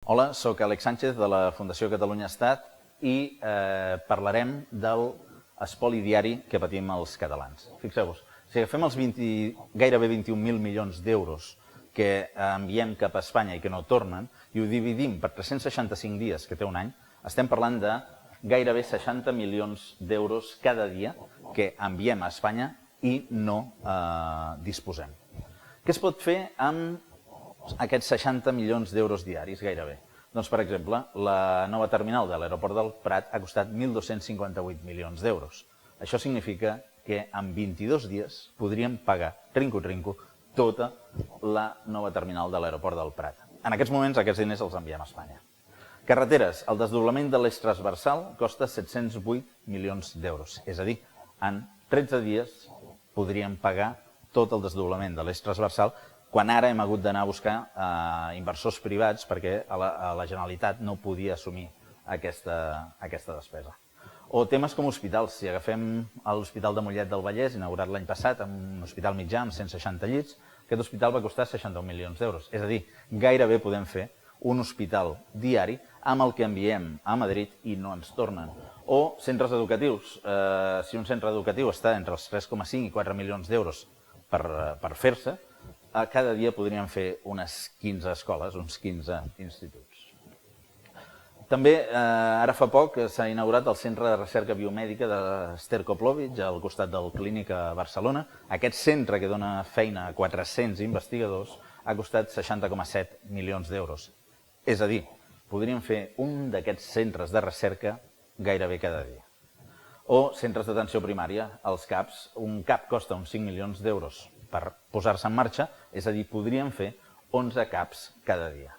Hola, soc Àlex Sánchez de la Fundació Catalunya Estat i parlarem del espoli diari que patim els catalans. Fixeu-vos, si agafem els gairebé 21.000 milions d'euros que enviem cap a Espanya i que no tornen i ho dividim per 365 dies que té un any, estem parlant de gairebé 60 milions d'euros cada dia que enviem a Espanya i no disposem. Què es pot fer amb aquests 60 milions d'euros diaris, gairebé? Doncs, per exemple, la nova terminal de l'aeroport del Prat ha costat 1.258 milions d'euros. Això significa que en 22 dies podríem pagar, trinco-trinco, tota la nova terminal de l'aeroport del Prat. En aquests moments, aquests diners els enviem a Espanya. Carreteres, el desdoblament de l'eix transversal costa 708 milions d'euros. És a dir, en 13 dies podríem pagar tot el desdoblament de l'eix transversal, quan ara hem hagut d'anar a buscar inversors privats perquè la Generalitat no podia assumir aquesta despesa. O temes com hospitals. Si agafem l'Hospital de Mollet del Vallès, inaugurat l'any passat, un hospital mitjà amb 160 llits, aquest hospital va costar 61 milions d'euros. És a dir, gairebé podem fer un hospital diari amb el que enviem a Madrid i no ens tornen. O centres educatius. Si un centre educatiu està entre els 3,5 i 4 milions d'euros per fer-se, cada dia podríem fer unes 15 escoles, uns 15 instituts. També, ara fa poc, s'ha inaugurat el Centre de Recerca Biomèdica d'Ester Koplovich, al costat del Clínic a Barcelona. Aquest centre, que dona feina a 400 investigadors, ha costat 60,7 milions d'euros. És a dir, podríem fer un d'aquests centres de recerca gairebé cada dia. O centres d'atenció primària, els CAPs. Un CAP costa uns 5 milions d'euros per posar-se en marxa, és a dir, podríem fer 11 CAPs cada dia.